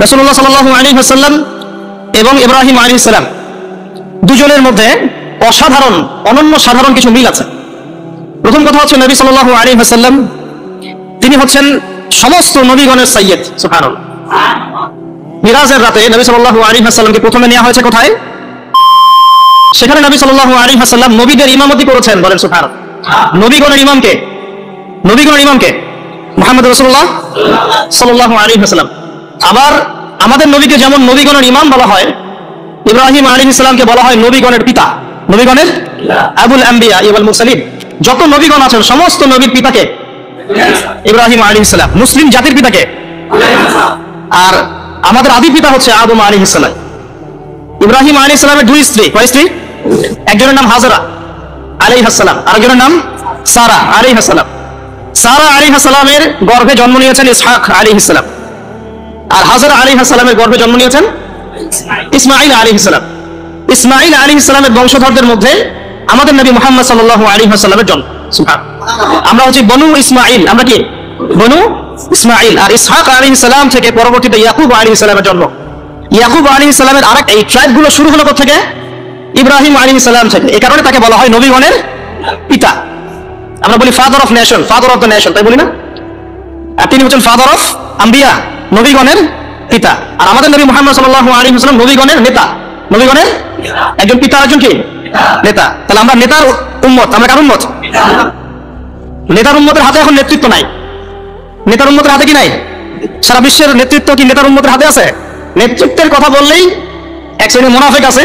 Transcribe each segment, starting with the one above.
রাসূলুল্লাহ সাল্লাল্লাহু আলাইহি ওয়াসাল্লাম এবং ইব্রাহিম আলাইহিস সালাম দুজনের মধ্যে অসাধারণ অনন্য সাধারণ কিছু মিল আছে। প্রথম কথা হচ্ছে নবী সাল্লাল্লাহু আলাইহি ওয়াসাল্লাম তিনি হচ্ছেন সমস্ত নবীগণের সাইয়্যিদ। সুবহানাল্লাহ। মিরাজের রাতে নবী সাল্লাল্লাহু আলাইহি ওয়াসাল্লামকে প্রথমে নেওয়া হয়েছে কোথায়? সেখানে নবী সাল্লাল্লাহু আলাইহি ওয়াসাল্লাম নবীদের ইমামতি করেছেন। বলেন সুবহানাল্লাহ। নবীগণের ইমামকে মুহাম্মদ রাসূলুল্লাহ সাল্লাল্লাহু আলাইহি ওয়াসাল্লাম। আবার আমাদের নবীকে যেমন নবীগণের ইমাম বলা হয়, ইব্রাহিম আলাইহিস সালামকে বলা হয় নবীগণের পিতা, নবীগণের আবুল আম্বিয়া ওয়াল মুরসালিন। যত নবীগণ আছেন সমস্ত নবীর পিতাকে ইব্রাহিম আলাইহিস সালাম, মুসলিম জাতির পিতাকে। আর আমাদের আদি পিতা হচ্ছে আদম আলাইহিস সালাম। ইব্রাহিম আলাইহিস সালামের দুই স্ত্রী, কয় স্ত্রী? একজনের নাম হাজরা আলাইহিস সালাম, আরেকজনের নাম সারা আলাইহিস সালাম। সারা আলাইহিস সালামের গর্ভে জন্ম নিয়েছেন ইসহাক আলাইহিস সালাম, আর হাজরা আলাইহিস সালামের গর্ভে জন্ম নিয়েছেন ইসমাঈল আলাইহিস সালাম। ইসমাঈল আলাইহিস সালামের বংশধরদের মধ্যে আমাদের নবী মুহাম্মদ সাল্লাল্লাহু আলাইহি ওয়াসাল্লামের জন্ম। সুবহানাল্লাহ। আমরা হচ্ছে বনু ইসমাঈল, আমরা কি বনু ইসমাঈল। আর ইসহাক আলাইহিস সালাম থেকে পরবর্তীতে ইয়াকুব আলাইহিস সালামের জন্ম। ইয়াকুব আলাইহিস সালামের আরেক এই ট্রাইবগুলো শুরু হলো কোথা থেকে? ইব্রাহিম আলাইহিস সালাম থেকে। এই কারণে তাকে বলা হয় নবীগণের পিতা। আমরা বলি father of nation, father of the nation, তাই বলি না? আর তিনি হচ্ছেন ফাদার অফ আম্বিয়া, নবীগণের পিতা। আর আমাদের নবী মুহাম্মদ সাল্লাল্লাহু আলাইহি ওয়াসাল্লাম নবীগণের নেতা, নবীগণের একজন পিতা, একজন কি নেতা। তাহলে আমরা নেতার উম্মত। আমরা কার উম্মত? নেতার উম্মতের হাতে এখন নেতৃত্ব নাই। নেতার উম্মতের হাতে কি নাই? সারা বিশ্বের নেতৃত্ব কি নেতার উম্মতের হাতে আছে? নেতৃত্বের কথা বললেই এক শ্রেণীর মুনাফিক আছে,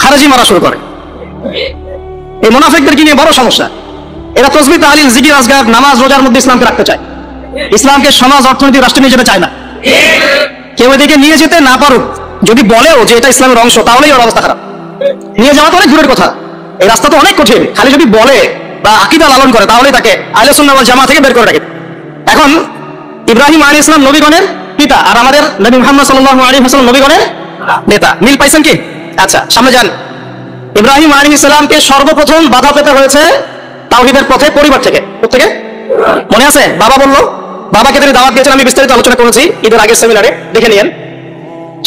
খারেজি মারা শুরু করে। এই মুনাফিকদেরকে নিয়ে বড় সমস্যা। এরা তাসবিহ তাহলিল জিকির আজকার নামাজ রোজার মধ্যে ইসলামকে রাখতে চায়, ইসলামকে সমাজ অর্থনীতি রাষ্ট্রে নিয়ে যেতে চায় না। কেউ এদিকে নিয়ে যেতে না পারুক, যদি বলেও যে এটা ইসলামের অংশ, তাহলেই ওর অবস্থা খারাপ। নিয়ে যাওয়া তো অনেক দূরের কথা, এই রাস্তা তো অনেক কঠিন। খালি যদি বলে বা আকীদা লালন করে তাহলেই তাকে আহলে সুন্নাহ ওয়াল জামাত থেকে বের করে রাখে। এখন ইব্রাহিম আলাইহিস সালাম নবীগণের পিতা, আর আমাদের নবী মুহাম্মদ সাল্লাল্লাহু আলাইহি ওয়াসাল্লাম নবীগণের নেতা। মিল পাইছেন কি? আচ্ছা, সামনে যান। ইব্রাহিম আলাইহিস সালামকে সর্বপ্রথম বাধা পেতে হয়েছে তাওহীদের পথে পরিবার থেকে। কোথেকে মনে আছে? বাবা বললো, বাবাকে তিনি দাওয়াত দিয়েছেন। আমি বিস্তারিত আলোচনা করেছি ঈদের আগের সেমিনারে, দেখে নিয়েন।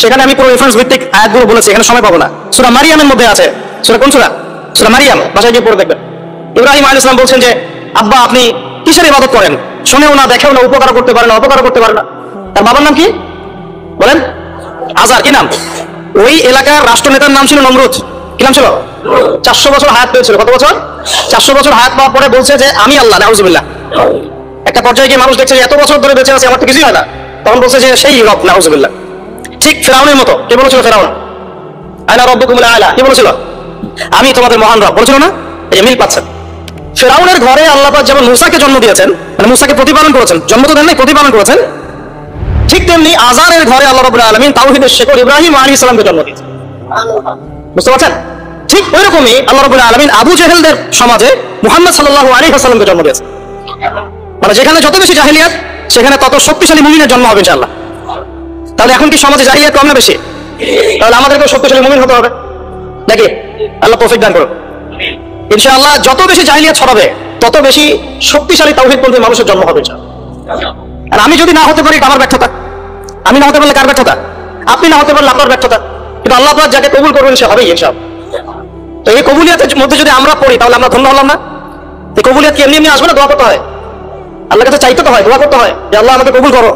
সেখানে আমি পুরো রেফারেন্স ভিত্তিক আয়াতগুলো বলেছি, এখানে সময় পাবো না। সূরা মারিয়ামের মধ্যে আছে। সূরা কোন সূরা? সূরা মারিয়াম। বাসায় গিয়ে পড়ে দেখবেন। ইব্রাহিম আলাইহিস সালাম বলছেন যে আব্বা আপনি কিসের ইবাদত করেন? শুনেও না, দেখেও না, উপকার করতে পারে না, অপকার করতে পারে না। তার বাবার নাম কি বলেন? আজার। কি নাম? ওই এলাকার রাষ্ট্রনেতার নাম ছিল নমরুদ। কি নাম ছিল? 400 বছর হায়াত পেয়েছিল। কত বছর? 400 বছর হায়াত পাওয়ার পরে বলছে যে আমি আল্লাহ। নাউজুবিল্লাহ। একটা পর্যায়ে গিয়ে মানুষ দেখছে যে এত বছর ধরে বেঁচে আছে, আমার তো কিছুই হয় না, তখন বলছে যে সেই রব। নাউজুবিল্লাহ। ঠিক ফিরআউনের মতো। কে বলেছিল? ফিরআউন। আনা রাব্বুকুমুল আ'লা। কি বলেছিল? আমি তোমাদের মহান রব বলেছিল না? এই যে মিল পাচ্ছেন। ফিরআউনের ঘরে আল্লাহ পাক যেমন মূসাকে জন্ম দিয়েছেন, মানে মূসাকে প্রতিপালন করেছেন, জন্ম তো দেন নাই, প্রতিপালন করেছেন, ঠিক তেমনি আজারের ঘরে আল্লাহ রাব্বুল আলামিন তাওহীদের শেকড় ইব্রাহিম আলাইহিস সালামকে জন্ম দিয়েছেন। বুঝতে পারছেন? ঠিক ওইরকমই আল্লাহ রাব্বুল আলামিন আবু জেহেলদের সমাজে মুহাম্মদ সাল্লাল্লাহু আলাইহি ওয়াসাল্লামকে জন্ম দিয়েছেন। মানে যেখানে যত বেশি জাহেলিয়াত, সেখানে তত শক্তিশালী মুমিনের জন্ম হবে ইনশাআল্লাহ। তাহলে এখন কি সমাজে জাহেলিয়াত কম না বেশি? তাহলে আমাদেরকে শক্তিশালী মুমিন হতে হবে নাকি? আল্লাহ তৌফিক দান করুন ইনশাআল্লাহ। যত বেশি জাহেলিয়াত ছড়াবে, তত বেশি শক্তিশালী তাওহীদপন্থী মানুষের জন্ম হবে ইনশাআল্লাহ। আর আমি যদি না হতে পারি, এটা আমার ব্যর্থতা। আমি না হতে পারলে কার ব্যর্থতা? আপনি না হতে পারলে আপনার ব্যর্থতা। কিন্তু আল্লাহ পাক যাকে কবুল করবেন সে হবেই ইনশাআল্লাহ। তো এই কবুলিয়াতের মধ্যে যদি আমরা পড়ি, তাহলে আমরা ধন্য হলাম না? এই কবুলিয়াত কি এমনি এমনি আসবে না? দোয়া করতে হয়, আল্লাহর কাছে চাইতে তো হয়, দোয়া করতে হয় যে আল্লাহ আমাকে কবুল করো,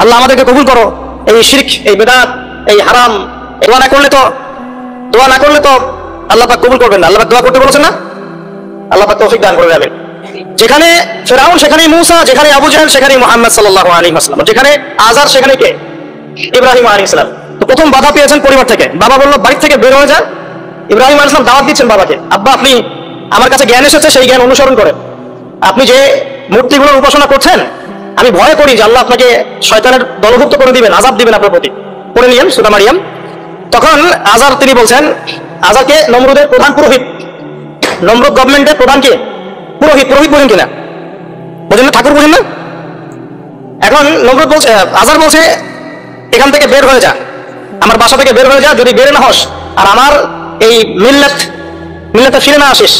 আল্লাহ আমাদেরকে কবুল করো। এই শিরক, এই বিদআত, এই হারাম, দোয়া না করলে তো আল্লাহ পাক কবুল করবেন না। আল্লাহ পাক দোয়া করতে বলেছেন না? আল্লাহ পাক তৌফিক দান করে যাবেন। যেখানে ফিরআউন সেখানেই মূসা, যেখানে আবু জাহেল সেখানেই মুহাম্মদ সাল্লাল্লাহু আলাইহি ওয়াসাল্লাম, যেখানে আজার সেখানে কে? ইব্রাহিম আলাইহিস সালাম। তো প্রথম বাধা পেয়েছেন পরিবার থেকে। বাবা বলল বাড়ি থেকে বের হয়ে যান। ইব্রাহিম আলাইহিস সালাম দাওয়াত দিচ্ছেন বাবাকে, আব্বা আপনি, আমার কাছে জ্ঞান এসেছে, সেই জ্ঞান অনুসরণ করেন। আপনি যে মূর্তিগুলোর উপাসনা করছেন, আমি ভয় করি যে আল্লাহ আপনাকে শয়তানের দলভুক্ত করে দিবেন, আযাব দিবেন আপনার প্রতি। পড়ে নিয়েন সূরা মারিয়াম। তখন আজার তিনি বলছেন, আজারকে নমরুদের প্রধান পুরোহিত, নমরুদ গভর্নমেন্টের প্রধান কে? পুরোহিত। পুরোহিত বোঝেন কিনা? বোঝেন না? ঠাকুর বোঝেন না? এখন নমরুদ বলছে, আজার বলছে এখান থেকে বের হয়ে যা, আমার বাসা থেকে বের হয়ে যা। যদি বের না হস আর আমার এই মিল্লাতে ফিরে না আসিস,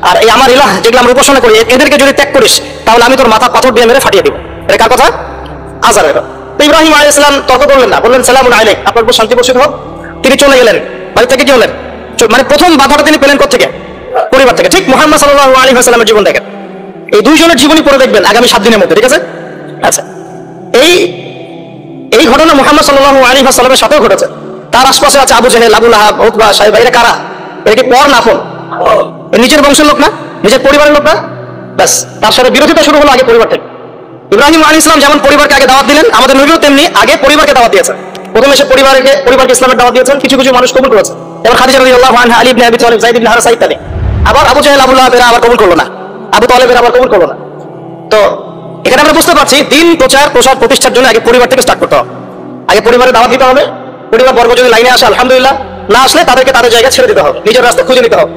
আর এই আমার ইলাহ যেগুলো আমরা উপাসনা করি, এদেরকে যদি ত্যাগ করিস, তাহলে আমি তোর মাথা পাথর দিয়ে মেরে ফাটিয়ে দিব। এটা কার কথা? আজারের। তো ইব্রাহিম আলাইহিস সালাম তর্ক করলেন না, বললেন সালামুন আলাইক, আপনার উপর শান্তি বর্ষিত হোক। তিনি চলে গেলেন। বাড়ি থেকে কি হলেন? মানে প্রথম বাধাটা তিনি পেলেন কোত্থেকে? পরিবার থেকে। ঠিক মুহাম্মদ সাল্লাল্লাহু আলাইহি ওয়াসাল্লামের জীবন দেখেন, এই দুইজনের জীবনী পড়ে দেখবেন আগামী 7 দিনের মধ্যে, ঠিক আছে? আচ্ছা, এই ঘটনা মুহাম্মদ সাল্লাল্লাহু আলাইহি ওয়াসাল্লামের সাথেও ঘটেছে। তার আশপাশে আছে আবু জেহেল, আবু লাহাব, উতবা, সাইবা। এরা কারা? এরা কি পর না আপন? নিজের বংশের লোক না, নিজের পরিবারের লোক না। ব্যাস, তার সাথে বিরোধিতা শুরু হলো আগে পরিবার থেকে। ইব্রাহিম আলাইহিস সালাম যেমন পরিবারকে আগে দাওয়াত দিলেন, আমাদের নবীও তেমনি আগে পরিবারকে দাওয়াত দিয়েছেন। প্রথমে এসে পরিবারকে ইসলামের দাওয়াত দিয়েছেন। কিছু কিছু মানুষ কবুল করেছে, যেমন খাদিজা রাদিয়াল্লাহু আনহা, আলী ইবনে আবি তালিব, যায়েদ ইবনে হারেসা ইত্যাদি। আবার আবু জাহেল, আবু লাহাব এরা আবার কবুল করলো না, আবু তালেব এরা আবার কবুল করলো না। তো এখানে আমরা বুঝতে পারছি দিন প্রচার প্রতিষ্ঠার জন্য আগে পরিবার থেকে স্টার্ট করতে হবে। আগে পরিবারে দাওয়াত দিতে হবে। পরিবার বর্গ যদি লাইনে আসে আলহামদুলিল্লাহ, না আসলে তাদেরকে তাদের জায়গা ছেড়ে দিতে হবে, নিজের রাস্তা খুঁজে নিতে হবে।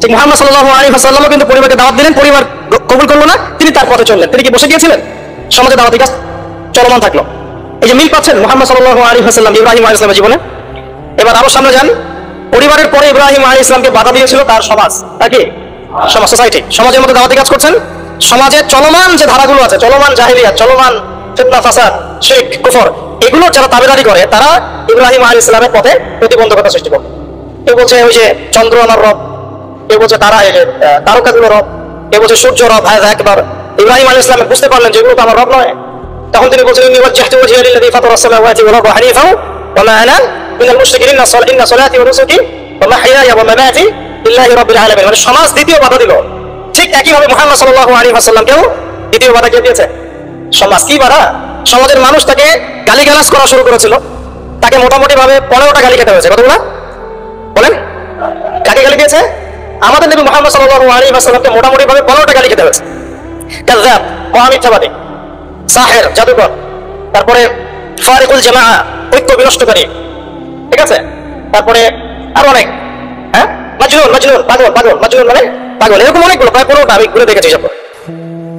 ঠিক মুহাম্মদ সাল্লাল্লাহু আলাইহি ওয়াসাল্লামও কিন্তু পরিবারকে দাওয়াত দিলেন, পরিবার কবুল করলো না, তিনি তার পথে চললেন। তিনি কি বসে গিয়েছিলেন? সমাজে দাওয়াতি কাজ চলমান থাকলো। এই যে মিল পাচ্ছেন মুহাম্মদ সাল্লাল্লাহু আলাইহি ওয়াসাল্লাম ইব্রাহিম আলাইহিস সালামের জীবনে। এবার আরো সামনে যান, পরিবারের পরে ইব্রাহিম আলাইহিস সালামকে বাধা দিয়েছিল তার সমাজ, নাকি সমাজ, সোসাইটি। সমাজের মধ্যে দাওয়াতি কাজ করছেন, সমাজে চলমান যে ধারাগুলো আছে, চলমান জাহেলিয়াত, চলমান ফিতনা, ফাসাদ, শিরক, কুফর, এগুলো যারা তাবেদারি করে তারা ইব্রাহিম আলাইহিস সালামের পথে প্রতিবন্ধকতা সৃষ্টি করে। কেউ বলছে ওই যে চন্দ্র আমার রব, কেউ বলছে তারা এই যে তারকাগুলো রব, কেউ বলছে সূর্য রব। ভাই একবার ইব্রাহিম আলাইহিস সালাম বুঝতে পারলেন যেগুলো তো আমার রব নয়। তখন তিনি বলছেন ইন্নী ওয়াজ্জাহতু ওয়াজহিয়া লিল্লাযী ফাতারাস সামাওয়াতি ওয়াল আরদা হানিফান ওয়া মা আনা মিনাল মুশরিকিন, ইন্না সলাতি ওয়া নুসুকি ওয়া মাহইয়ায়া ওয়া মামাতি লিল্লাহি রাব্বিল আলামিন। মানে সমাজ দ্বিতীয় বাধা দিল। ঠিক একইভাবে মুহাম্মদ সাল্লাল্লাহু আলাইহি ওয়াসাল্লামকেও দ্বিতীয় বাধা কে দিয়েছে? সমাজ। কি বাধা? সমাজের মানুষ তাকে গালিগালাজ করা শুরু করেছিল, তাকে মোটামুটি ভাবে 15টা গালি খেতে হয়েছে। কতগুলো বলেন? কাকে গালি দিয়েছে? আমাদের নবী মুহাম্মদ সাল্লাল্লাহু আলাইহি ওয়াসাল্লামকে মোটামুটি ভাবে 15টা গালি খেতে হয়েছে। কাযযাব, মিথ্যাবাদী, সাহের, জাদুকর, তারপরে ফারিকুল জামাআ, ঐক্য বিনষ্টকারী, ঠিক আছে? তারপরে আরো অনেক, হ্যাঁ, মাজনুন, পাগল, মাজনুন মানে পাগল, এরকম অনেকগুলো, প্রায় 15টা আমি ঘুরে দেখেছি সব।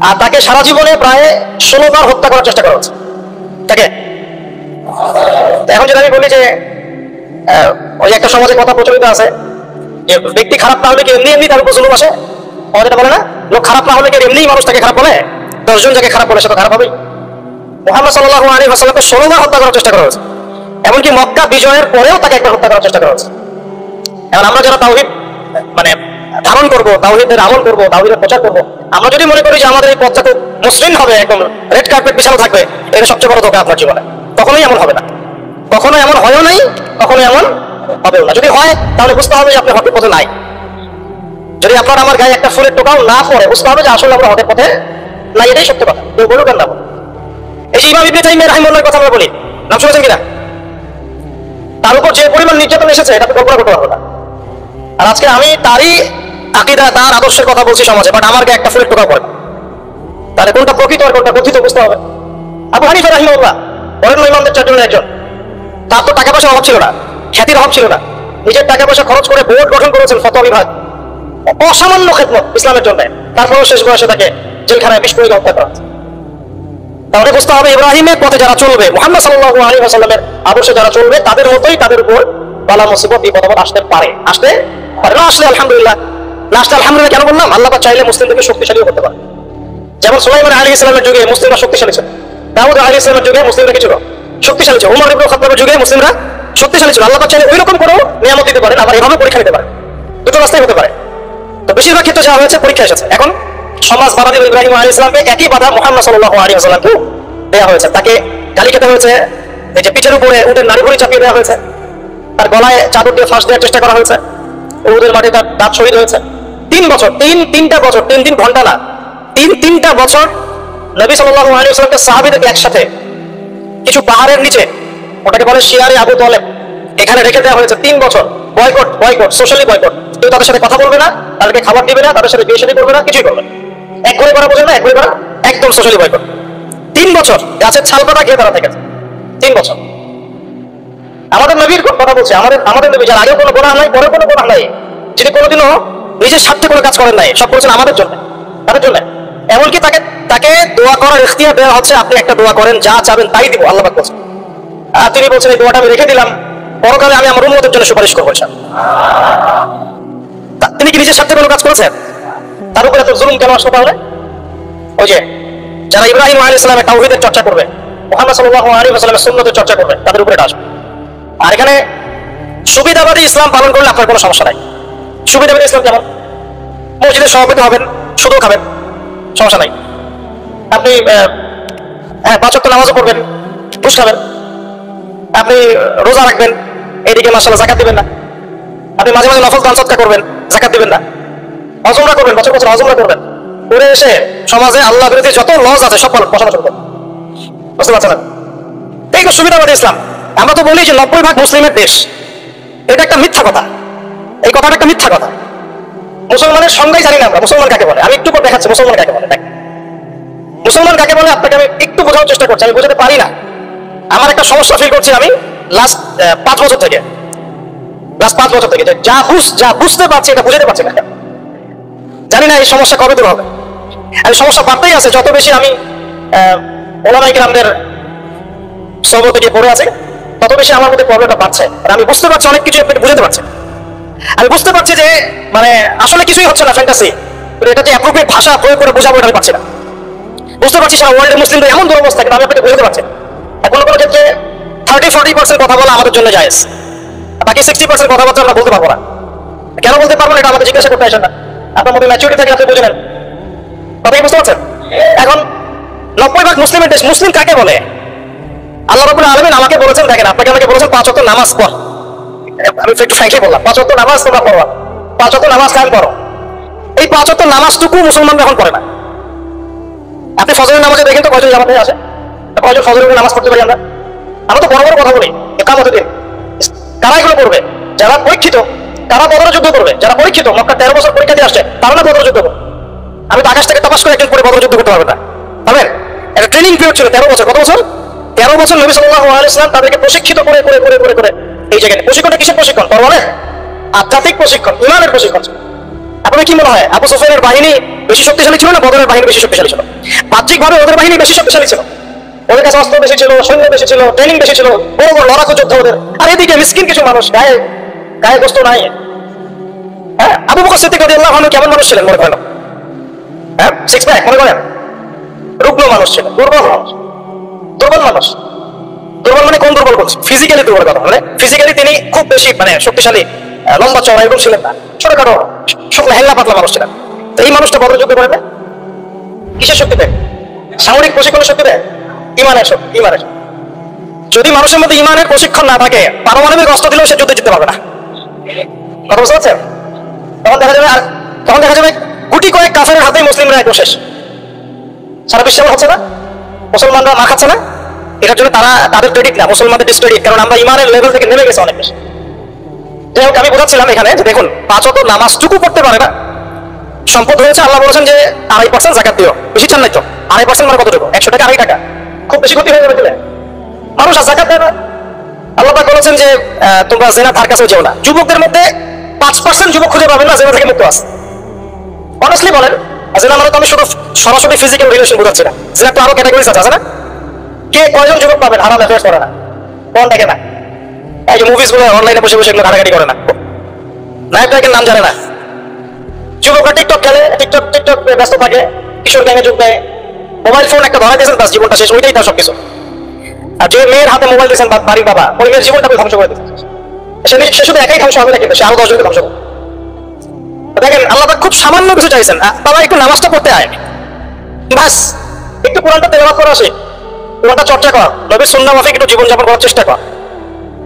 আর তাকে সারা জীবনে প্রায় 16 বার হত্যা করার চেষ্টা করা হচ্ছে তাকে। এখন যদি আমি বলি যে ওই একটা সমাজে কথা প্রচলিত আছে যে ব্যক্তি খারাপ না হলে কি এমনি এমনি তার উপর জুলুম আসে, আমাদের এটা বলে না? লোক খারাপ না হলে কি এমনি মানুষ তাকে খারাপ বলে? 10 জন যাকে খারাপ বলে সে তো খারাপ হবে। মুহাম্মদ সাল্লাল্লাহু আলাইহি ওয়াসাল্লামকে 16 বার হত্যা করার চেষ্টা করা হয়েছে। এমনকি মক্কা বিজয়ের পরেও তাকে একবার হত্যা করার চেষ্টা করা হয়েছে। এখন আমরা যারা তাওহীদ মানে ধারণ করবো, তাওহীদের আমল করবো, তাওহীদের প্রচার করবো, আমরা যদি মনে করি যে আমাদের এই পথটা খুব মসৃণ হবে, একদম রেড কার্পেট বিছানো থাকবে, এটা সবচেয়ে বড় ধোঁকা আপনার জীবনে। কখনোই এমন হবে না, কখনো এমন হয়ও নাই, কখনো এমন হবেও না। যদি হয় তাহলে বুঝতে হবে যে আপনি হকের পথে নাই। যদি আপনার আমার গায়ে একটা ফুলের টোকাও না পড়ে, বুঝতে হবে যে আসলে আমরা হকের পথে নাই, এটাই সত্য কথা। কেউ বলুক আর না বলুক। এই যে ইমাম ইবনে তাইমিয়া রাহিমাহুল্লাহর কথা আমরা বলি, নাম শুনেছেন কিনা? তার উপর যে পরিমাণ নির্যাতন এসেছে এটা তো কল্পনা করতে পারবো না। আর আজকে আমি তারই আকীদা, তার আদর্শের কথা বলছি সমাজে, বাট আমার গায়ে একটা ফুলের টোকা পড়ে। তাহলে কোনটা প্রকৃত আর কোনটা কথিত বুঝতে হবে। আবু হানিফা রাহিমাহুল্লাহ বরেণ্য ইমামদের 4 জনের একজন। তার তো টাকা পয়সার অভাব ছিল না, খ্যাতির অভাব ছিল না, নিজের টাকা পয়সা খরচ করে বোর্ড গঠন করেছেন, ফতোয়া বিভাগ, অসামান্য খেদমত ইসলামের জন্য। তারপরেও শেষ বয়সে তাকে জেলখানায় বিষ প্রয়োগে হত্যা করা। তাহলে বুঝতে হবে ইব্রাহিমের পথে যারা চলবে, মুহাম্মদ সাল্লাল্লাহু আলাইহি ওয়াসাল্লামের আদর্শে যারা চলবে, তাদের মতোই তাদের উপর বালা মুসিবত, বিপদ আপদ আসতে পারে। আসতে পারে না, আসলে আলহামদুলিল্লাহ। না আসলে আলহামদুলিল্লাহ কেন বললাম? আল্লাহ পাক চাইলে মুসলিমদেরকে শক্তিশালীও করতে পারে। যেমন সুলাইমান আলাইহিস সালামের যুগে মুসলিমরা শক্তিশালী ছিল, দাউদ আলাইহিস সালামের যুগে মুসলিমরা কি ছিল? শক্তিশালী ছিল। ওমর ইবনে খাত্তাবের যুগে মুসলিমরা শক্তিশালী ছিল। আল্লাহ পাক চাইলে ওইরকম করেও নিয়ামত দিতে পারেন, আবার এভাবে পরীক্ষা নিতে পারেন। দুটো রাস্তাই হতে পারে। তো বেশিরভাগ ক্ষেত্রে যা হয়েছে পরীক্ষা এসেছে। এখন সমাজ বাধা দিল ইব্রাহিম আলাইহিস সালামকে, একই বাধা মুহাম্মদ সাল্লাল্লাহু আলাইহি ওয়াসাল্লামকে দেওয়া হয়েছে। তাকে গালি খেতে হয়েছে, এই যে পিঠের উপরে উটের নাড়ি ভুঁড়ি চাপিয়ে দেওয়া হয়েছে, তার গলায় চাদর দিয়ে ফাঁস দেওয়ার চেষ্টা করা হয়েছে, উহুদের মাঠে তার দাঁত শহীদ হয়েছে। 3 বছর, তিনটা বছর, 3 ঘন্টা না, 3টা বছর নবী সাল্লাল্লাহু আলাইহি ওয়াসাল্লামকে সাহাবীদেরকে একসাথে কিছু পাহাড়ের নিচে, ওটাকে বলে শিয়ারে আবু তালেব, এখানে রেখে দেওয়া হয়েছে। 3 বছর বয়কট, সোশ্যালি বয়কট। কেউ তাদের সাথে কথা বলবে না, তাদেরকে খাবার দিবে না, তাদের সাথে বিয়ে শাদী করবে না, কিছুই করবে না। এক ঘরে করা বোঝেন না, এক ঘরে করা, একদম সোশ্যালি বয়কট। 3 বছর গাছের ছাল পাতা খেয়ে তারা থেকেছে। 3 বছর। আমাদের নবীর কথা বলছে, আমাদের নবী যার আগেও কোনো গুনাহ নাই, পরেও কোনো গুনাহ নাই, যিনি কোনোদিনও নিজের স্বার্থে কোনো কাজ করেন নাই, সব করেছেন আমাদের জন্য, তাদের জন্য। এমনকি তাকে দোয়া করার ইখতিয়ার দেওয়া হচ্ছে, আপনি একটা দোয়া করেন, যা চাবেন তাই দিব, আল্লাহ পাক বলছেন। আর তিনি বলছেন এই দোয়াটা আমি রেখে দিলাম, পরকালে আমি আমার উম্মতের জন্য সুপারিশ করবো। তিনি কি নিজের স্বার্থে কোনো কাজ করেছেন? তার উপরে এত জুলুম কেন আসলো তাহলে? ওই যে যারা ইব্রাহিম আলাইহিস সালামের তাওহীদের চর্চা করবে, মুহাম্মদ সাল্লাল্লাহু আলাইহি ওয়াসাল্লামের সুন্নতের চর্চা করবেন, তাদের উপরে এটা আসবে। আর এখানে সুবিধাবাদী ইসলাম পালন করলে আপনার কোনো সমস্যা নাই। সুবিধাবাদী ইসলাম যেমন মসজিদের সভাপতি হবেন, সুদও খাবেন, সমস্যা নাই। আপনি 5 ওয়াক্ত নামাজও পড়বেন, ঘুষ খাবেন। আপনি রোজা রাখবেন, এইদিকে মাশাআল্লাহ যাকাত দিবেন না। আপনি মাঝে মাঝে নফল দান সদকা করবেন, যাকাত দিবেন না। হজমরা করবেন, বছর বছর হজমরা করবেন, করে এসে সমাজে আল্লাহ বিরোধী যত লজ আছে সব বসানো শুরু করবেন। বুঝতে পারছেন? এই তো সুবিধাবাদী ইসলাম। আমরা তো বলি যে 90% মুসলিমের দেশ, এটা একটা মিথ্যা কথা। এই কথাটা একটা মিথ্যা কথা। মুসলমানের সংজ্ঞাই জানি না আমরা, মুসলমান কাকে বলে। আমি একটু পর দেখাচ্ছি মুসলমান কাকে বলে। মুসলমান কাকে বলে আপনাকে আমি একটু বোঝানোর চেষ্টা করছি, আমি বোঝাতে পারি না। আমার একটা সমস্যা ফিল করছি আমি লাস্ট 5 বছর থেকে, যা বুঝতে পারছি এটা বুঝতে পারছি না। জানি না এই সমস্যা কবে দূর হবে। আর সমস্যা বাড়তেই আছে, যত বেশি আমি ওলামায়ে কেরামদের সোহবতে গিয়ে পড়ে আছে, তত বেশি আমার মধ্যে প্রবলেমটা বাড়ছে। আর আমি বুঝতে পারছি অনেক কিছু আপনি বুঝতে পারছেন। আমি বুঝতে পারছি যে মানে আসলে কিছুই হচ্ছে না, ফ্যান্টাসি। এটা যে অ্যাপ্রোপ্রিয়েট ভাষা প্রয়োগ করে বোঝাবো এটা আমি পারছি না। বুঝতে পারছি সারা ওয়ার্ল্ডের মুসলিমদের এমন দুরবস্থা, কিন্তু আমি আপনাকে বুঝতে পারছি। কোনো কোনো ক্ষেত্রে 30-40% কথা বলা আমাদের জন্য জায়েজ, বাকি 60% কথাবার্তা আমরা বলতে পারবো না। কেন বলতে পারবো না এটা আমাদের জিজ্ঞাসা করতে আসেন না। আপনার মধ্যে ম্যাচুরিটি থাকে, আপনি বুঝে নেন। কথাই বুঝতে পারছেন? এখন 90% মুসলিমের দেশ, মুসলিম কাকে বলে? আল্লাহ রাব্বুল আলামিন আমাকে বলেছেন, দেখেন আপনাকে আমাকে বলেছেন 5 ওয়াক্ত নামাজ পড়। আমি একটু ফ্র্যাঙ্কলি বললাম, 5 ওয়াক্ত নামাজ তোমরা পড়ো, 5 ওয়াক্ত নামাজ কায়েম করো। এই 5 ওয়াক্ত নামাজটুকু মুসলমানরা এখন পড়ে না। আপনি ফজরের নামাজে দেখেন তো কয়জন জামাতে আসে, কয়জন ফজরের নামাজ পড়তে পারি আমরা? আমরা তো বড় বড় কথা বলি, একামত দিন। কারা এগুলো করবে? যারা পরীক্ষিত। কারা বদর যুদ্ধ করবে? যারা পরীক্ষিত, মক্কা 13 বছর পরীক্ষা দিয়ে আসছে, তারা না বদর যুদ্ধ করবে। আমি তো আকাশ থেকে তপাস করে একদিন পরে বদর যুদ্ধ করতে পারবে না, পারবেন? একটা ট্রেনিং পিরিয়ড ছিল 13 বছর। কত বছর? 13 বছর নবী সাল্লাল্লাহু আলাইহি ওয়াসাল্লাম তাদেরকে প্রশিক্ষিত করে করে করে করে করে এই জায়গায়। প্রশিক্ষণটা কিসের প্রশিক্ষণ? পরমাণের আধ্যাত্মিক প্রশিক্ষণ, ইমানের প্রশিক্ষণ। আপনার কি মনে হয় আবু সুফিয়ানের বাহিনী বেশি শক্তিশালী ছিল না বদরের বাহিনী বেশি শক্তিশালী ছিল? বাহ্যিকভাবে ওদের বাহিনী বেশি শক্তিশালী ছিল, ওদের কাছে অস্ত্র বেশি ছিল, সৈন্য বেশি ছিল, ট্রেনিং বেশি ছিল, বড় বড় লড়াকু যোদ্ধা ওদের। আর এদিকে মিসকিন কিছু মানুষ, গায়ে গায়ে গোস্ত নাই। হ্যাঁ, আবু বকর সিদ্দিক রাদিয়াল্লাহু আনহু কেমন মানুষ ছিলেন মনে করেন? হ্যাঁ, 6 প্যাক মনে করেন? রুগ্ন মানুষ ছিলেন, দুর্বল মানুষ। দুর্বল মানুষ, দুর্বল মানে কোন দুর্বল বলছি? ফিজিক্যালি দুর্বল কথা, মানে ফিজিক্যালি তিনি খুব বেশি মানে শক্তিশালী, লম্বা চড়া এরকম ছিলেন না, ছোটখাটো শুকনো হেল্লা পাতলা মানুষ ছিলেন। তো এই মানুষটা বদর যুদ্ধ করে না, কিসের শক্তি দেয়? সামরিক প্রশিক্ষণের শক্তি দেয়, ইমানের শক্তি। ইমানের, যদি মানুষের মধ্যে ইমানের প্রশিক্ষণ না থাকে, পারমাণবিক অস্ত্র দিলেও সে যুদ্ধে জিততে পারবে না। কথা বুঝতে পারছেন? তখন দেখা যাবে গুটি কয়েক কাফেরের হাতেই মুসলিমরা একদম শেষ। সারা বিশ্বে হচ্ছে না, মুসলমানরা মা খাচ্ছে না। এটার জন্য তাদের ক্রেডিট না, মুসলমানদের ডিসক্রেডিট, কারণ আমরা ইমানের লেভেল থেকে নেমে গেছে অনেক বেশি। যাই হোক, আমি বোঝাচ্ছিলাম এখানে যে দেখুন 5 ওয়াক্ত নামাজটুকু পড়তে পারে না। সম্পদ হয়েছে, আল্লাহ বলেছেন যে 2.5% যাকাত দিও। বেশি চান নাই তো? 2.5% মানে কতটুকু? 100 টাকা 2.5 টাকা, খুব বেশি ক্ষতি হয়ে যাবে দিলে। মানুষ আর যাকাত দেয় না। আল্লাহ পাক বলেছেন যে তোমরা জেনা ধার কাছেও যেও না। যুবকদের মধ্যে 5% যুবক খুঁজে পাবেন না জেনা থেকে মুক্ত আছে। অনেস্টলি বলেন, জেনা মানে তো আমি শুধু সরাসরি ফিজিক্যাল রিলেশন বোঝাচ্ছি না, জেনা তো আরো ক্যাটাগরিজ আছে না? কে কয়জন যুবক পাবেন হারাম অ্যাফেয়ার্স করে না, কোন দেখে না? এই যে মুভিজ গুলো অনলাইনে বসে বসে এগুলো ঘাটাঘাটি করে না, নায়ক নায়কের নাম জানে না। যুবকরা টিকটক খেলে, টিকটক ব্যস্ত থাকে, কিশোর গ্যাংয়ে যোগ দেয়, মোবাইল ফোন একটা ধরা দিয়েছেন, তার জীবনটা শেষ, ওইটাই তার সবকিছু। আর যে মেয়ের হাতে মোবাইল দিয়েছেন বাড়ির বাবা, ওই মেয়ের জীবনটা ধ্বংস করে দিয়েছে। সে শুধু একাই ধ্বংস হবে না, কিন্তু সে আরো 10 জনকে ধ্বংস করবে। দেখেন আল্লাহ পাক খুব সামান্য কিছু চাইছেন, বাবা একটু নামাজটা পড়তে আয়, বাস একটু কোরআনটা তেলাওয়াত করে আসে, কোরআনটা চর্চা কর, নবীর সুন্নাহ মাফিক একটু জীবনযাপন করার চেষ্টা কর,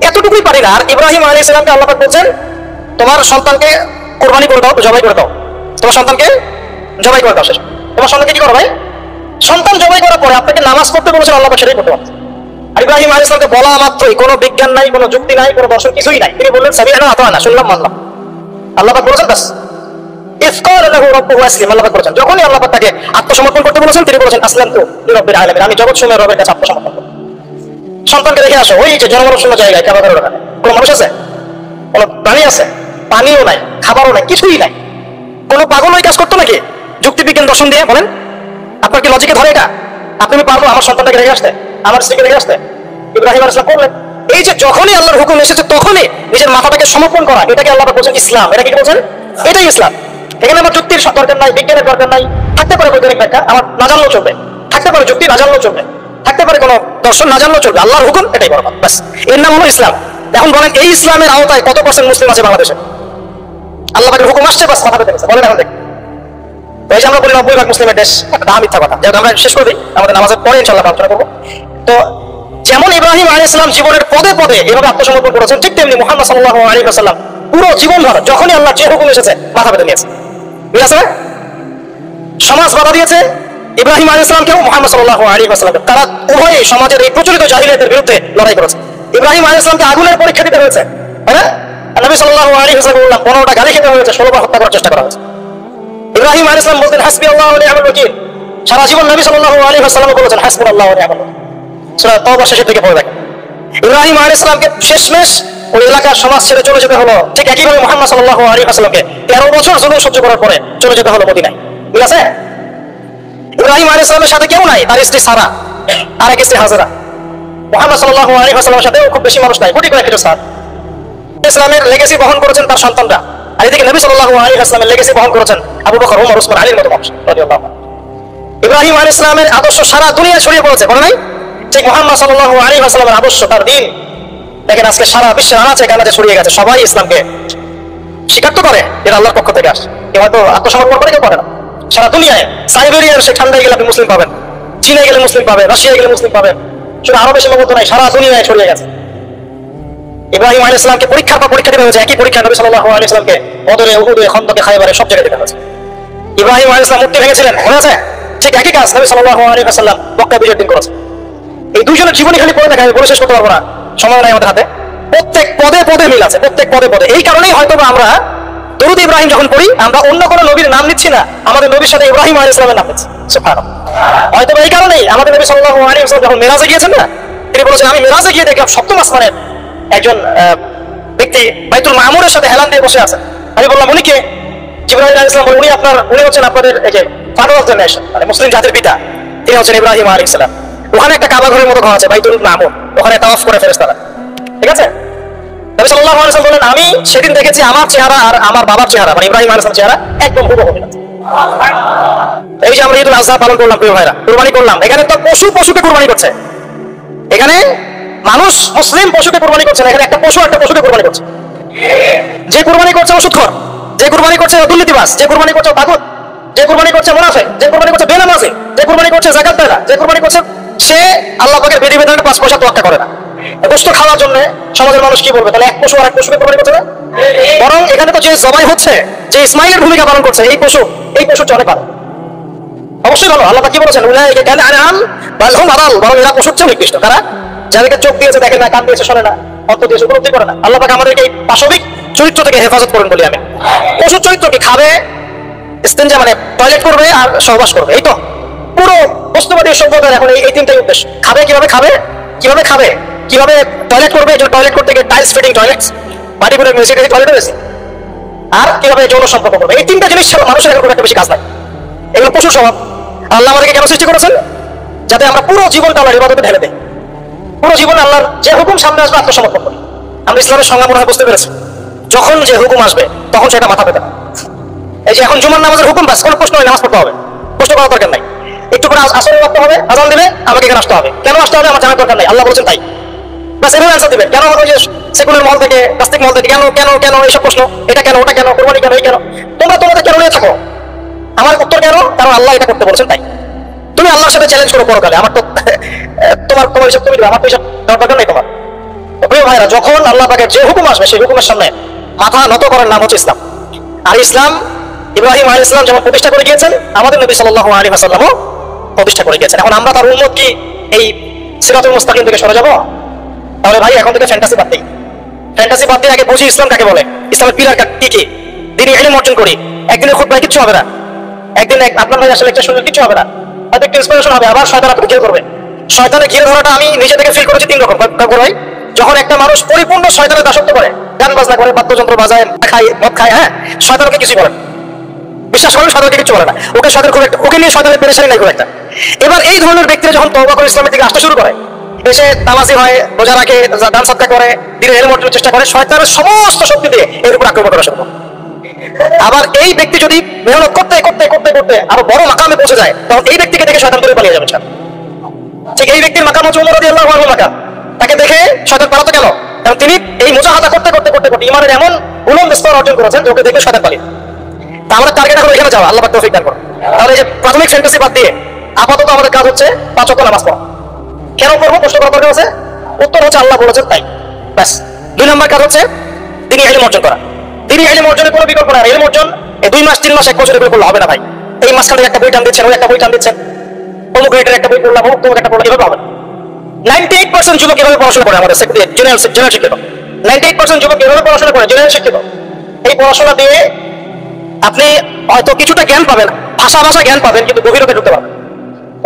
এতটুকুই পারি না। আর ইব্রাহিম আলাইহিস সালামকে আল্লাহ পাক বলছেন তোমার সন্তানকে কোরবানি করে দাও, জবাই করে দাও, তোমার সন্তানকে জবাই করে দাও। শেষ, তোমার সন্তানকে কি করো ভাই? সন্তান জবাই করার পরে আপনাকে নামাজ পড়তে বলেছেন, আল্লাহ পাক সেটাই করতে পারছেন। আর ইব্রাহিম আলাইহিস সালামকে বলা মাত্রই কোনো বিজ্ঞান নাই, কোনো যুক্তি নাই, কোনো দর্শন কিছুই নাই, তিনি বললেন সামি'না আতা'না, শুনলাম মানলাম। আল্লাহ পাক বলেছেন বাস, ইফকারা লাহু রাব্বুহু আসলিম। আল্লাহ পাক বলেছেন যখনই আল্লাহ পাক তাকে আত্মসমর্পণ করতে বলেছেন, তিনি বলেছেন আসলামতু লিরাব্বিল আলামিন, আমি জগৎ সমূহের রবের কাছে আত্মসমর্পণ করব। সন্তানকে রেখে আসো ওই যে জনমানবশূন্য জায়গায়, কাবা ঘরের ওখানে কোনো মানুষ আছে? কোনো প্রাণী আছে? পানিও নাই, খাবারও নাই, কিছুই নাই। কোনো পাগল ওই কাজ করতো নাকি যুক্তি বিজ্ঞান দর্শন দিয়ে? বলেন, আপনার কি লজিকে ধরে এটা? আপনি পারবো আমার সন্তানটাকে রেখে আসতে, আমার স্ত্রীকে রেখে আসতে? ইব্রাহিম আলাইহিস সালাম করলেন। এই যে যখনই আল্লাহর হুকুম এসেছে তখনই নিজের মাথাটাকে সমর্পণ করা, এটাকে আল্লাহ বলছেন ইসলাম। এটা কি বলছেন? এটাই ইসলাম। এখানে আমার যুক্তির দরকার নাই, বিজ্ঞানের দরকার নাই। থাকতে পারে বৈজ্ঞানিক ব্যাখ্যা, আমার না জানলেও চলবে। থাকতে পারে যুক্তি, না জানলেও চলবে। থাকতে পারে কোনো দর্শন না জানলেও চলবে, আল্লাহর হুকুম এটাই বড় কথা, ব্যাস। এর নাম হলো ইসলাম। এখন বলেন এই ইসলামের আওতায় কত পার্সেন্ট মুসলিম আছে বাংলাদেশে? আল্লাহ পাকের হুকুম আসছে, বাস মাথা পেতে গেছে। বলেন এখন দেখ, ওই যে আমরা বলি 90% মুসলিমের দেশ, একটা মিথ্যা কথা। যেহেতু আমরা শেষ করে দিই, আমাদের নামাজের পরে ইনশাআল্লাহ আলোচনা করবো। তো যেমন ইব্রাহিম আলাইহিস সালাম জীবনের পদে পদে এভাবে আত্মসমর্পণ করেছেন, ঠিক তেমনি মুহাম্মদ সাল্লাল্লাহু আলাইহি ওয়াসাল্লাম পুরো জীবন ভর যখনই আল্লাহ যে হুকুম এসেছে মাথা পেতে নিয়েছে। ঠিক আছে? সমাজ বাধা দিয়েছে ইব্রাহিম আলাইহিস সালামকেও, মুহাম্মদ সাল্লাল্লাহু আলাইহি ওয়াসাল্লামকে। তারা উভয়ই সমাজের এই প্রচলিত জাহিলিয়াতের বিরুদ্ধে লড়াই করেছে। ইব্রাহিম আলাইহিস সালামকে আগুনের পরীক্ষা দিতে হয়েছে, তাই না? নবী সাল্লাল্লাহু আলাইহি ওয়াসাল্লাম 15টা গালি খেতে হয়েছে, 16বার হত্যা করার চেষ্টা করা হয়েছে। ইব্রাহিম আলাইহিস সালাম বলতেন হাসবুনাল্লাহু ওয়া নি'মাল ওয়াকিল। সারা জীবন নবী সাল্লাল্লাহু আলাইহি ওয়াসাল্লাম বলেছেন হাসবুনাল্লাহু ওয়া নি'মাল ওয়াকিল। সূরা তাওবা শেষের দিকে পড়ে দেখেন। ইব্রাহিম আলাইহিস সালামকে শেষমেশ ওই এলাকার সমাজ ছেড়ে চলে যেতে হলো, ঠিক একইভাবে মুহাম্মদ সাল্লাল্লাহু আলাইহি ওয়াসাল্লামকে 13 বছর জুলুম সহ্য করার পরে চলে যেতে হলো মদিনায়। ঠিক আছে? ইব্রাহিম আলাইহিস সালামের সাথে কেউ নাই, তার স্ত্রী সারা আর এক স্ত্রী হাজেরা। মুহাম্মদ সাল্লাল্লাহু আলাইহি ওয়াসাল্লামের সাথে খুব বেশি মানুষ নাই, কোটি কয়েক সাথ। ইসলামের লেগেসি বহন করেছেন তার সন্তানরা, আর এদিকে নবী সাল্লাল্লাহু আলাইহি ওয়াসাল্লামের লেগেসি বহন করেছেন আবু বকর, ওমর, উসমান, আলীর মতো মানুষ রাদিয়াল্লাহু আনহু। ইব্রাহিম আলাইহিস সালামের আদর্শ সারা দুনিয়া ছড়িয়ে পড়েছে, বলে নাই? ঠিক মুহাম্মদ সাল্লাল্লাহু আলাইহি ওয়াসাল্লামের আদর্শ, তার দ্বীন দেখেন আজকে সারা বিশ্বের আনাচে কানাচে ছড়িয়ে গেছে। সবাই ইসলামকে স্বীকার তো করে, এটা আল্লাহর পক্ষ থেকে আসে। কেউ হয়তো আত্মসমর্পণ করে, কেউ করে না। সারা দুনিয়ায় সাইবেরিয়ার সে ঠান্ডায় গেলে আপনি মুসলিম পাবেন, চীনে গেলে মুসলিম পাবেন, রাশিয়ায় গেলে মুসলিম পাবেন, শুধু আরবে সীমাবদ্ধ নাই, সারা দুনিয়ায় ছড়িয়ে গেছে। ইব্রাহিম আলাইহিস সালামকে পরীক্ষার পর পরীক্ষা দিতে হয়েছে, একই পরীক্ষা নবী সাল্লাল্লাহু আলাইহি ওয়াসাল্লামকে বদরে, উহুদে, খন্দকে, খায়বারে সব জায়গায় দিতে হয়েছে। ইব্রাহিম আলাইহিস সালাম মূর্তি ভেঙেছিলেন, মনে আছে? ঠিক একই কাজ নবী সাল্লাল্লাহু আলাইহি ওয়াসাল্লাম মক্কা বিজয়ের দিন করেছে। এই দুইজনের জীবনী খালি পড়ে দেখা, আমি বলে শেষ করতে পারবো না, সময় নাই আমাদের হাতে। প্রত্যেক পদে পদে মিল আছে, প্রত্যেক পদে পদে। এই কারণেই হয়তো আমরা দরুদ ইব্রাহিম যখন পড়ি, আমরা অন্য কোনো নবীর নাম নিচ্ছি না, আমাদের নবীর সাথে ইব্রাহিম আলাইহিস সালামের নাম নিচ্ছি। সুবহানাল্লাহ। হয়তো এই কারণেই আমাদের নবী সাল্লাল্লাহু আলাইহি ওয়াসাল্লাম যখন মেরাজে গিয়েছেন না, তিনি বলেছেন আমি মেরাজে গিয়ে দেখলাম সপ্তম আসমানের একজন ব্যক্তি বাইতুল মামুরের সাথে হেলান দিয়ে বসে আছেন। আমি বললাম উনি কে? জিবরাইল আলাইহিস সালাম বলেন উনি হচ্ছেন আপনাদের এই যে ফাদার অফ দ্য নেশন, মানে মুসলিম জাতির পিতা, তিনি হচ্ছেন ইব্রাহিম আলাইহিস সালাম। ওখানে একটা কাবা ঘরের মতো ঘর আছে বাইতুল মামুর, ওখানে তাওয়াফ করে ফেরেশতারা। ঠিক আছে? নবী সাল্লাল্লাহু আলাইহি ওয়াসাল্লাম বলেন আমি সেদিন দেখেছি আমার চেহারা আর আমার বাবার চেহারা, মানে ইব্রাহিম আলাইহিস সালামের চেহারা একদম হুবহু মিল আছে। এই যে আমরা ঈদুল আযহা পালন করলাম, প্রিয় ভাইরা, কুরবানি করলাম, এখানে তো পশুকে কুরবানি করছে। এখানে মানুষ মুসলিম পশুকে কুরবানি করছে না, এখানে একটা পশুকে কুরবানি করছে। যে কুরবানি করছে ও সুদখোর, যে কুরবানি করছে ও দুর্নীতিবাজ, যে কুরবানি করছে ও তাগুত, যে কুরবানি করছে মুনাফিক, যে কুরবানি করছে বেনামাজি, যে কুরবানি করছে যাকাত দেয় না, যে কুরবানি করছে সে আল্লাহ পাকের বিধিবিধানের 5 পয়সা তোয়াক্কা করে না। গোশত খাওয়ার জন্য সমাজের মানুষ কি বলবে? তাহলে এক পশু আর এক পশুকে কুরবানি করছে না? বরং এখানে তো যে জবাই হচ্ছে, যে ইসমাইলের ভূমিকা পালন করছে, এই পশুর চেয়ে অনেক ভালো, অবশ্যই ভালো। আল্লাহ কি বলেছেন? উলাইকা কাল আনআম বাল হুম আদাল, বরং এরা পশুর চেয়ে নিকৃষ্ট। কারা? যাদেরকে চোখ দিয়েছে দেখে না, কান দিয়েছে শোনে না, অন্তর দিয়েছে উপলব্ধি করে না। আল্লাহ পাক আমাদেরকে এই পাশবিক চরিত্র থেকে হেফাজত করেন বলি আমি। পশুর চরিত্র কি? খাবে, ইস্তেঞ্জা মানে টয়লেট করবে আর সহবাস করবে, এই তো পুরো বস্তুবাদী সভ্যতার এখন এই তিনটাই উদ্দেশ্য। খাবে কিভাবে কিভাবে টয়লেট করবে, টয়লেট করতে গিয়ে টাইলস ফিটিং টয়লেটস, বাড়ি করে মিউনিসিপ্যালিটি টয়লেট হয়েছে, আর কিভাবে যৌন সম্পর্ক করবে। এই তিনটা জিনিস ছাড়া মানুষের এখন খুব একটা বেশি কাজ নাই। এগুলো পশুর স্বভাব। আল্লাহ আমাদেরকে কেন সৃষ্টি করেছেন? যাতে আমরা পুরো জীবনটা আল্লাহর ইবাদতে ঢেলে দেই, পুরো জীবন আল্লাহর যে হুকুম সামনে আসবে আত্মসমর্পণ করি। আমরা ইসলামের সংজ্ঞা মনে হয় বুঝতে পেরেছি। যখন যে হুকুম আসবে তখন সেটা মাথা পেতে না। এই যে এখন জুমার নামাজের হুকুম, বাস কোনো প্রশ্ন হয়, নামাজ পড়তে হবে, প্রশ্ন করার দরকার নাই। একটু করে আসরে রাখতে হবে, আজান দিলে আমাকে এখানে আসতে হবে। কেন আসতে হবে আমার জানার দরকার নাই, আল্লাহ বলেছেন তাই, বাস এভাবে অ্যান্সার দিবেন। কেন আমাকে যে সেকুলার মহল থেকে, নাস্তিক মহল থেকে কেন কেন কেন এইসব প্রশ্ন, এটা কেন ওটা কেন, কোরবানি কেন, এই কেন, তোমরা তোমাদের কেন নিয়ে থাকো, আমার উত্তর কেন? কারণ আল্লাহ এটা করতে বলেছেন তাই। তুমি আল্লাহর সাথে চ্যালেঞ্জ করো পরকালে, আমার তো তোমার হিসাব তুমি দিবে, আমার তো হিসাব দরকার নেই তোমার। প্রিয় ভাইরা, যখন আল্লাহ পাকের যে হুকুম আসবে সেই হুকুমের সামনে মাথা নত করার নাম হচ্ছে ইসলাম। আর ইসলাম ইব্রাহিম আলাইহিস সালাম যেমন প্রতিষ্ঠা করে গিয়েছেন, আমাদের নবী সাল্লাল্লাহু আলাইহি ওয়াসাল্লামও প্রতিষ্ঠা করে গিয়েছেন। এখন আমরা তার উম্মত কি এই সিরাতুল মুস্তাকিম থেকে সরে যাব? তাহলে ভাই এখন থেকে ফ্যান্টাসি বাদ দিই, আগে বুঝি ইসলাম কাকে বলে, ইসলামের পিলার কি কি, দিনই ইলম অর্জন করি। একদিনের খুতবায় কিচ্ছু হবে না, একদিন আপনার ভাই আসলে একটা শুনলে কিচ্ছু হবে না, হয়তো একটু ইন্সপিরেশন হবে, আবার শয়তান আপনাকে ঘিরে করবে। শয়তানের ঘিরে ধরাটা আমি নিজে থেকে ফিল করেছি 3 রকম ভাই। যখন একটা মানুষ পরিপূর্ণ শয়তানের দাসত্ব করে, গান বাজনা করে, বাদ্যযন্ত্র বাজায়, মদ খায়, হ্যাঁ, শয়তানকে কিছু বলে না, বিশ্বাস করেন, শয়তানকে কিছু বলে না, ওকে নিয়ে শয়তানের পেরেশানি নাই খুব একটা। এবার এই ধরনের ব্যক্তিরা যখন তওবা করে ইসলামের দিকে আসতে শুরু করে, এসে নামাজি হয়, রোজা রাখে, দান সদকা করে, দিনের ইলম অর্জনের চেষ্টা করে, শয়তানের সমস্ত শক্তি দিয়ে এর উপর আক্রমণ করা শুরু করে। আবার এই ব্যক্তি যদি মেহনত করতে করতে করতে করতে আরো বড় মাকামে পৌঁছে যায়, তখন এই ব্যক্তিকে দেখে শয়তান দূরে পালিয়ে যাবে। ঠিক এই ব্যক্তির মাকাম হচ্ছে উমর রাদিয়াল্লাহু আনহু মাকাম। তাকে দেখে শয়তান পালাতে গেল এবং তিনি এই মুজাহাদা করতে করতে করতে করতে ইমানের এমন বুলন্দ স্তর অর্জন করেছেন যে ওকে দেখে শয়তান পালিয়ে। তা আমাদের টার্গেট এখন এখানে যাওয়া, আল্লাহ পাক তৌফিক দান করুন। তাহলে এই যে প্রাথমিক ফ্যান্টাসি বাদ দিয়ে আপাতত আমাদের কাজ হচ্ছে 5 ওয়াক্ত নামাজ পড়া। কেন পড়বো প্রশ্ন করার দরকার আছে? উত্তর হচ্ছে আল্লাহ বলেছেন তাই, ব্যাস। 2 নম্বর কাজ হচ্ছে দিনী ইলম অর্জন করা। দিনী ইলম অর্জনের কোনো বিকল্প নাই। ইলম অর্জন এই 2 মাস 3 মাস 1 বছর করে করলে হবে না ভাই। এই মাসখানে একটা বই টান দিচ্ছেন, ওই একটা বই টান দিচ্ছেন, অমুক রেটের একটা বই পড়লাম, অমুক একটা পড়লাম, এভাবে হবে না। 98% যুবক এভাবে পড়াশোনা করে আমাদের জেনারেল শিক্ষিত। 98% যুবক এভাবে পড়াশোনা করে জেনারেল শিক্ষিত। এই পড়াশোনা দিয়ে আপনি হয়তো কিছুটা জ্ঞান পাবেন, ভাষা জ্ঞান পাবেন, কিন্তু গভীরতা ঢুকতে পারবেন।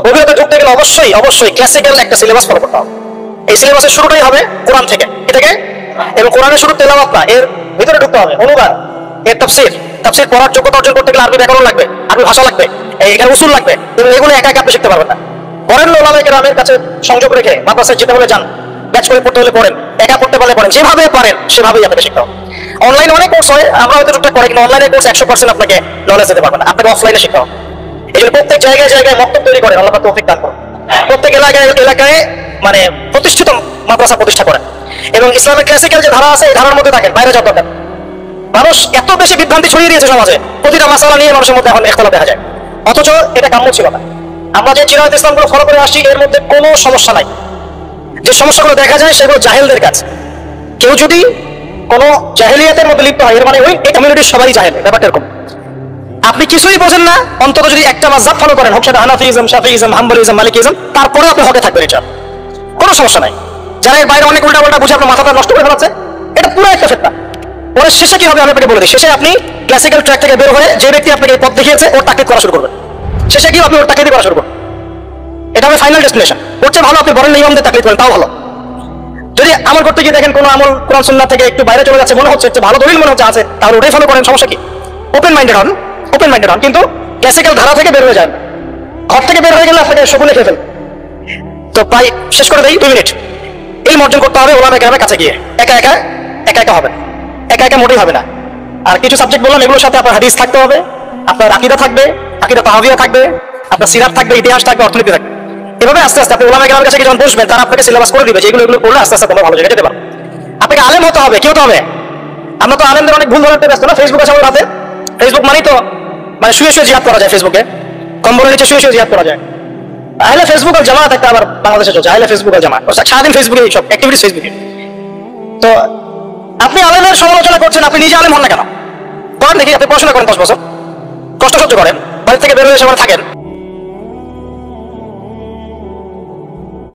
গভীরতা ঢুকতে গেলে অবশ্যই ক্লাসিক্যাল একটা সিলেবাস ফলো করতে হবে। এই সিলেবাসের শুরুটাই হবে কোরআন থেকে, কি থেকে? এবং কোরআনের শুরু তেলাওয়াত না, এর ভিতরে ঢুকতে হবে অনুবাদ, এর তাফসীর পড়ার যোগ্যতা অর্জন করতে গেলে আরবি ব্যাকরণ লাগবে, আরবি ভাষা লাগবে, এখানে উসুল লাগবে। কিন্তু এগুলো একা একা আপনি শিখতে পারবেন না। বরেণ্য ওলামায়ে কেরামের কাছে সংযোগ রেখে মাদ্রাসায় যেতে হলে যান, ব্যাচ করে পড়তে হলে পড়েন, একা পড়তে পারলে পড়েন, যেভাবে পারেন সেভাবেই আপনাকে শিখতে হবে। অনলাইনে অনেক কোর্স হয়, আমরা হয়তো টুকটাক করি, কিন্তু অনলাইনে কোর্স 100% আপনাকে নলেজ দিতে পারবে না, আপনাকে অফলাইনে শিখতে হবে। এই জন্য প্রত্যেক জায়গায় মক্তব তৈরি করেন, আল্লাহ পাক তৌফিক দান করুন। প্রত্যেক এলাকায় মানে প্রতিষ্ঠিত মাদ্রাসা প্রতিষ্ঠা করেন এবং ইসলামের ক্লাসিক্যাল যে ধারা আছে এই ধারার মধ্যে থাকেন, বাইরে যাওয়ার দরকার। মানুষ এত বেশি বিভ্রান্তি ছড়িয়ে দিয়েছে সমাজে, প্রতিটা মাসালা নিয়ে মানুষের মধ্যে এখন ইখতিলাফ দেখা যায়, অথচ এটা কাম্য ছিল না। আমরা যে চিরায়ত ইসলামগুলো ফলো করে আসছি এর মধ্যে কোনো সমস্যা নাই। যে সমস্যাগুলো দেখা যায় সেগুলো জাহেলদের কাছে। কেউ যদি কোনো জাহেলিয়াতের মধ্যে লিপ্ত হয়, এর মানে ওই এই কমিউনিটির সবাই জাহেল, ব্যাপারটা এরকম। আপনি কিছুই বোঝেন না, অন্তত যদি একটা মাযহাব ফলো করেন, হোক সেটা হানাফিজম, শাফিইজম, হাম্বলিজম, মালিকিজম, তারপরে আপনি হকে থাকবেন, এটা কোনো সমস্যা নাই। যারা এর বাইরে অনেক উল্টা বুঝে আপনার মাথাটা নষ্ট করে ফেলাচ্ছে, এটা পুরো একটা ফিতনা। পরে শেষে কি হবে আমি আপনাকে বলে দিই। শেষে আপনি ক্লাসিক্যাল ট্র্যাক থেকে বের হয়ে যে ব্যক্তি আপনাকে এই পথ দেখিয়েছে ওর তাকলিদ করা শুরু করবেন। শেষে কি আপনি ওর তাকলিদ করা শুরু করবেন, এটা হবে ফাইনাল ডেস্টিনেশন। ওর চেয়ে ভালো আপনি বরেন ইমামদের তাকলিদ করেন, তাও ভালো। যদি আমল করতে গিয়ে দেখেন কোনো আমল কোরআন সুন্নাহ থেকে একটু বাইরে চলে যাচ্ছে, মনে হচ্ছে ভালো দলিল মনে হচ্ছে আছে, তাহলে ওটাই ফলো করেন, সমস্যা কি? ওপেন মাইন্ডেড হন, কিন্তু ক্লাসিক্যাল ধারা থেকে বের হয়ে যান। ঘর থেকে বের হয়ে গেলে আপনাকে শকুনে খেয়ে ফেলবে। তো প্রায় শেষ করে দেই, 2 মিনিট। ইলম অর্জন করতে হবে ওলামায়ে কেরামের কাছে গিয়ে, একা হবে না, একা মোটেই হবে না। আর কিছু সাবজেক্ট বললাম, এগুলোর সাথে আপনার হাদিস থাকতে হবে, আপনার আকীদা থাকবে, আকীদা তাহাবিয়া থাকবে, আপনার সিরাত থাকবে, ইতিহাস থাকবে, অর্থনীতি থাকবে। এভাবে আস্তে আস্তে আপনি ওলামায়ে কেরামের কাছে যখন বসবেন, তারা আপনাকে সিলেবাস করে দিবে যে এগুলো করলে আস্তে আস্তে তোমরা ভালো জায়গায় যেতে পারো। আপনাকে আলেম হতে হবে, কি হতে হবে? আমরা তো আলেমদের অনেক ভুল ধরাতে ব্যস্ত না। ফেসবুক আছে আমাদের হাতে, ফেসবুক মানেই তো মানে শুয়ে জিহাদ করা যায়, ফেসবুকে কম্বলের নিচে শুয়ে জিহাদ করা যায়। আহলে ফেসবুক আর জামাত একটা আবার বাংলাদেশে চলছে, আহলে ফেসবুক আর জামাত, সারাদিন ফেসবুকে সব অ্যাক্টিভিটিস ফেসবুকে। তো আপনি আলেমের সমালোচনা করছেন, আপনি নিজে আলেম হন না কেন? করেন দেখি, আপনি পড়াশোনা করেন 10 বছর, কষ্ট সহ্য করেন, বাড়ি থেকে বের হয়ে এসে থাকেন,